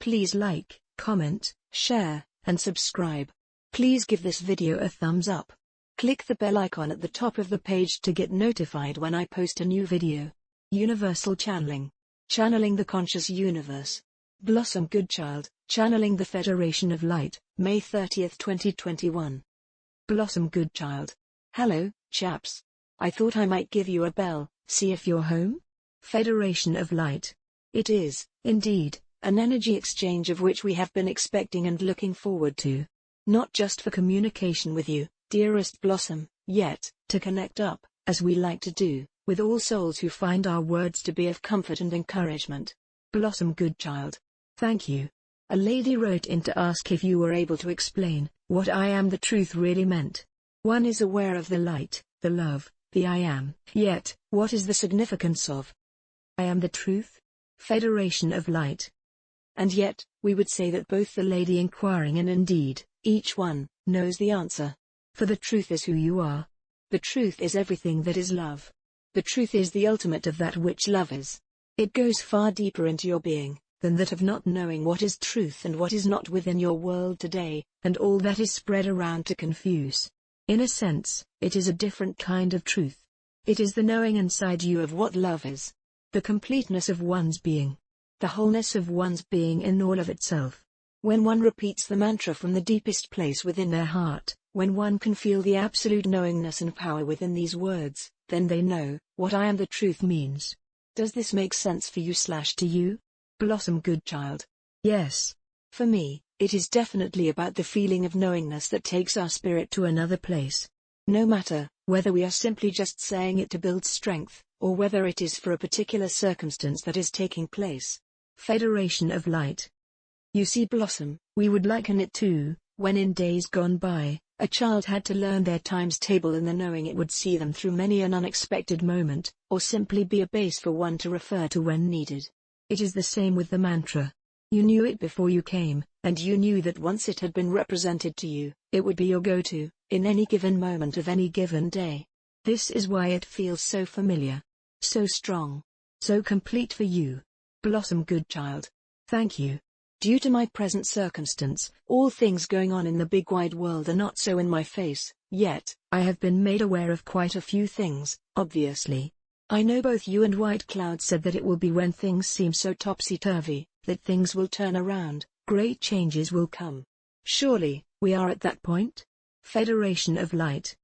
Please like, comment, share, and subscribe. Please give this video a thumbs up. Click the bell icon at the top of the page to get notified when I post a new video. Universal Channeling. Channeling the Conscious Universe. Blossom Goodchild, Channeling the Federation of Light, May 30, 2021. Blossom Goodchild. Hello, chaps. I thought I might give you a bell, see if you're home? Federation of Light. It is, indeed, an energy exchange of which we have been expecting and looking forward to. Not just for communication with you, dearest Blossom, yet, to connect up, as we like to do, with all souls who find our words to be of comfort and encouragement. Blossom Goodchild. Thank you. A lady wrote in to ask if you were able to explain what I am the truth really meant. One is aware of the light, the love, the I am, yet, what is the significance of I am the truth? Federation of Light. And yet, we would say that both the lady inquiring and indeed, each one, knows the answer. For the truth is who you are. The truth is everything that is love. The truth is the ultimate of that which love is. It goes far deeper into your being than that of not knowing what is truth and what is not within your world today, and all that is spread around to confuse. In a sense, it is a different kind of truth. It is the knowing inside you of what love is. The completeness of one's being. The wholeness of one's being in all of itself. When one repeats the mantra from the deepest place within their heart, when one can feel the absolute knowingness and power within these words, then they know what I am the truth means. Does this make sense for you/to you? Blossom Goodchild. Yes. For me, it is definitely about the feeling of knowingness that takes our spirit to another place. No matter whether we are simply just saying it to build strength, or whether it is for a particular circumstance that is taking place. Federation of Light. You see, Blossom, we would liken it to when in days gone by, a child had to learn their times table and the knowing it would see them through many an unexpected moment, or simply be a base for one to refer to when needed. It is the same with the mantra. You knew it before you came, and you knew that once it had been represented to you, it would be your go-to, in any given moment of any given day. This is why it feels so familiar, so strong, so complete for you. Blossom Goodchild. Thank you. Due to my present circumstance, all things going on in the big wide world are not so in my face, yet, I have been made aware of quite a few things, obviously. I know both you and White Cloud said that it will be when things seem so topsy-turvy, that things will turn around, great changes will come. Surely, we are at that point? Federation of Light.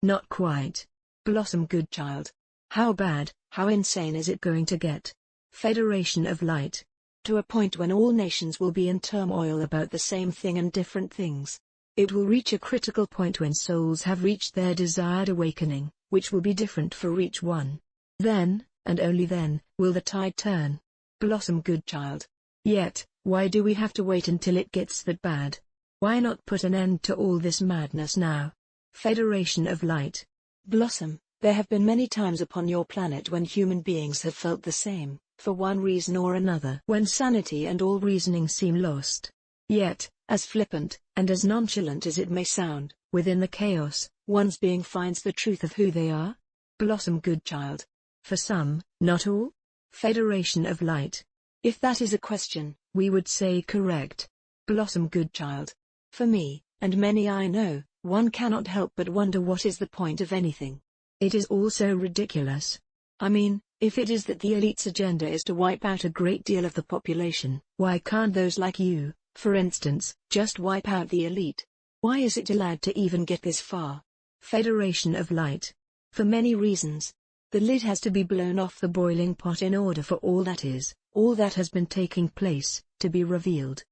Not quite. Blossom Goodchild. How bad, how insane is it going to get? Federation of Light. To a point when all nations will be in turmoil about the same thing and different things. It will reach a critical point when souls have reached their desired awakening, which will be different for each one. Then, and only then, will the tide turn. Blossom Goodchild. Yet, why do we have to wait until it gets that bad? Why not put an end to all this madness now? Federation of Light. Blossom, there have been many times upon your planet when human beings have felt the same, for one reason or another. When sanity and all reasoning seem lost. Yet, as flippant, and as nonchalant as it may sound, within the chaos, one's being finds the truth of who they are. Blossom Goodchild. For some, not all? Federation of Light. If that is a question, we would say correct. Blossom Goodchild. For me, and many I know, one cannot help but wonder what is the point of anything. It is all so ridiculous. I mean, if it is that the elite's agenda is to wipe out a great deal of the population, why can't those like you, for instance, just wipe out the elite? Why is it allowed to even get this far? Federation of Light. For many reasons. The lid has to be blown off the boiling pot in order for all that has been taking place, to be revealed.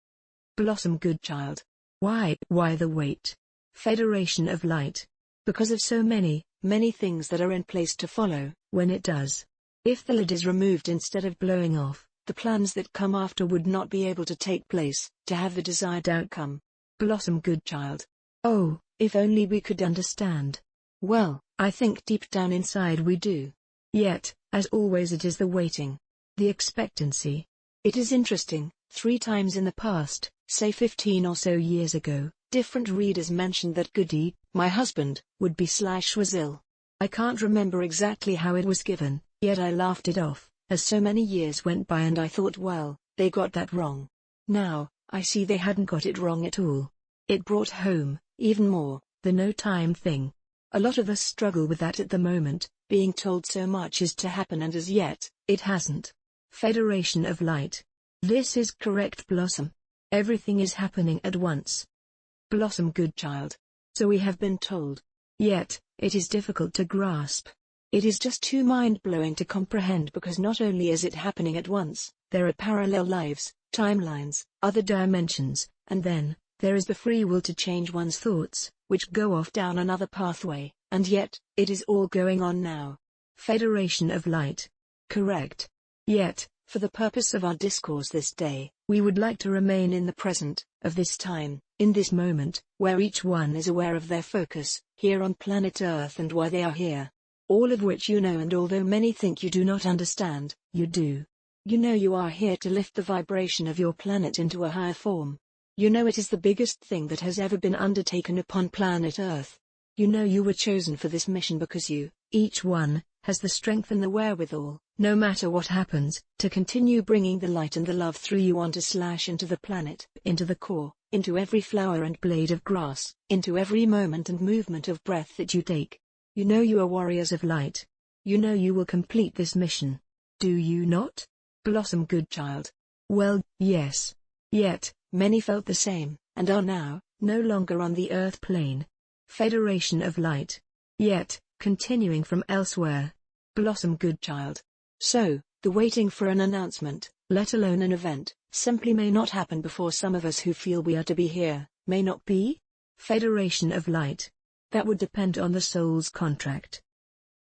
Blossom Goodchild. Why the wait? Federation of Light. Because of so many things that are in place to follow, when it does. If the lid is removed instead of blowing off, the plans that come after would not be able to take place, to have the desired outcome. Blossom Goodchild. Oh, if only we could understand. Well, I think deep down inside we do. Yet, as always it is the waiting. The expectancy. It is interesting, 3 times in the past, say 15 or so years ago, different readers mentioned that Goody, my husband, would be/was ill. I can't remember exactly how it was given, yet I laughed it off, as so many years went by and I thought, well, they got that wrong. Now, I see they hadn't got it wrong at all. It brought home, even more, the no time thing. A lot of us struggle with that at the moment, being told so much is to happen and as yet, it hasn't. Federation of Light. This is correct, Blossom. Everything is happening at once. Blossom, good child. So we have been told. Yet, it is difficult to grasp. It is just too mind-blowing to comprehend because not only is it happening at once, there are parallel lives, timelines, other dimensions, and then, there is the free will to change one's thoughts, which go off down another pathway, and yet, it is all going on now. Federation of Light. Correct. Yet, for the purpose of our discourse this day, we would like to remain in the present, of this time, in this moment, where each one is aware of their focus, here on planet Earth and why they are here. All of which you know, and although many think you do not understand, you do. You know you are here to lift the vibration of your planet into a higher form. You know it is the biggest thing that has ever been undertaken upon planet Earth. You know you were chosen for this mission because you, each one, has the strength and the wherewithal, no matter what happens, to continue bringing the light and the love through you onto / into the planet, into the core, into every flower and blade of grass, into every moment and movement of breath that you take. You know you are warriors of light. You know you will complete this mission. Do you not? Blossom, good child. Well, yes. Yet, many felt the same, and are now, no longer on the earth plane. Federation of Light. Yet, continuing from elsewhere. Blossom, good child. So, the waiting for an announcement, let alone an event, simply may not happen before some of us who feel we are to be here, may not be? Federation of Light. That would depend on the soul's contract.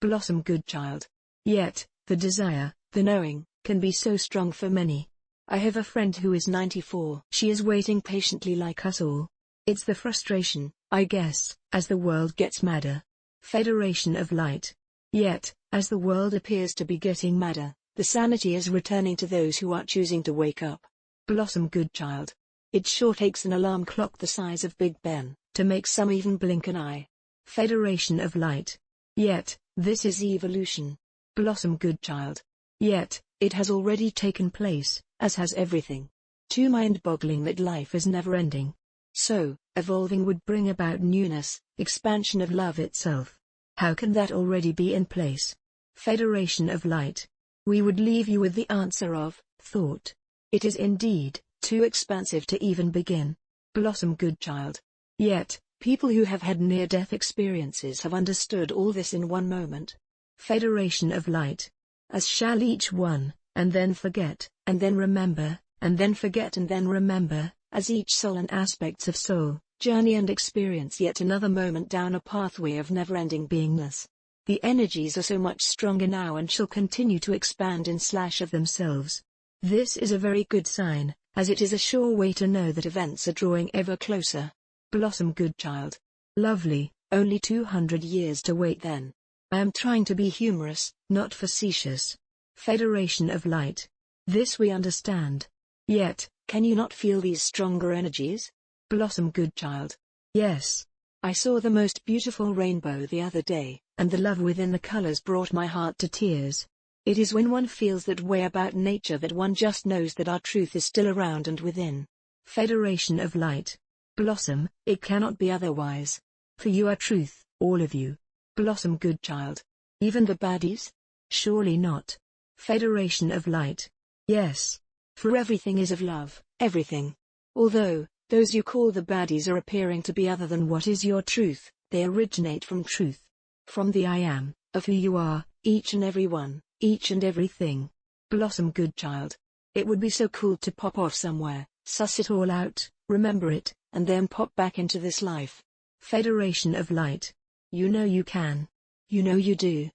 Blossom, good child. Yet, the desire, the knowing, can be so strong for many. I have a friend who is 94. She is waiting patiently like us all. It's the frustration, I guess, as the world gets madder. Federation of Light. Yet, as the world appears to be getting madder, the sanity is returning to those who are choosing to wake up. Blossom, good child. It sure takes an alarm clock the size of Big Ben, to make some even blink an eye. Federation of Light. Yet, this is evolution. Blossom, good child. Yet, it has already taken place, as has everything. Too mind-boggling that life is never-ending. So, evolving would bring about newness, expansion of love itself. How can that already be in place? Federation of Light. We would leave you with the answer of thought. It is indeed too expansive to even begin. Blossom, good child. Yet, people who have had near-death experiences have understood all this in one moment. Federation of Light. As shall each one, and then forget, and then remember, and then forget and then remember, as each soul and aspects of soul, journey and experience yet another moment down a pathway of never-ending beingness. The energies are so much stronger now and shall continue to expand in / of themselves. This is a very good sign, as it is a sure way to know that events are drawing ever closer. Blossom, good child. Lovely, only 200 years to wait then. I am trying to be humorous, not facetious. Federation of Light. This we understand. Yet, can you not feel these stronger energies? Blossom, good child. Yes. I saw the most beautiful rainbow the other day, and the love within the colors brought my heart to tears. It is when one feels that way about nature that one just knows that our truth is still around and within. Federation of Light. Blossom, it cannot be otherwise. For you are truth, all of you. Blossom, good child. Even the baddies? Surely not. Federation of Light. Yes. For everything is of love, everything. Although, those you call the baddies are appearing to be other than what is your truth, they originate from truth. From the I am, of who you are, each and every one, each and everything. Blossom, good child. It would be so cool to pop off somewhere, suss it all out, remember it, and then pop back into this life. Federation of Light. You know you can. You know you do.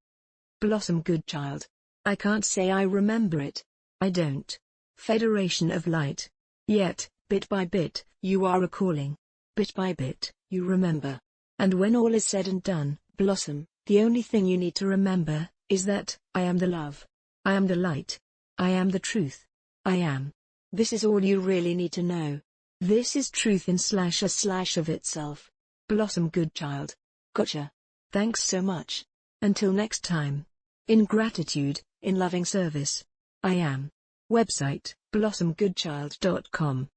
Blossom, good child. I can't say I remember it. I don't. Federation of Light. Yet, bit by bit, you are recalling. Bit by bit, you remember. And when all is said and done, Blossom, the only thing you need to remember, is that, I am the love. I am the light. I am the truth. I am. This is all you really need to know. This is truth in / of itself. Blossom, good child. Gotcha. Thanks so much. Until next time. In gratitude, in loving service. I am. Website, blossomgoodchild.com.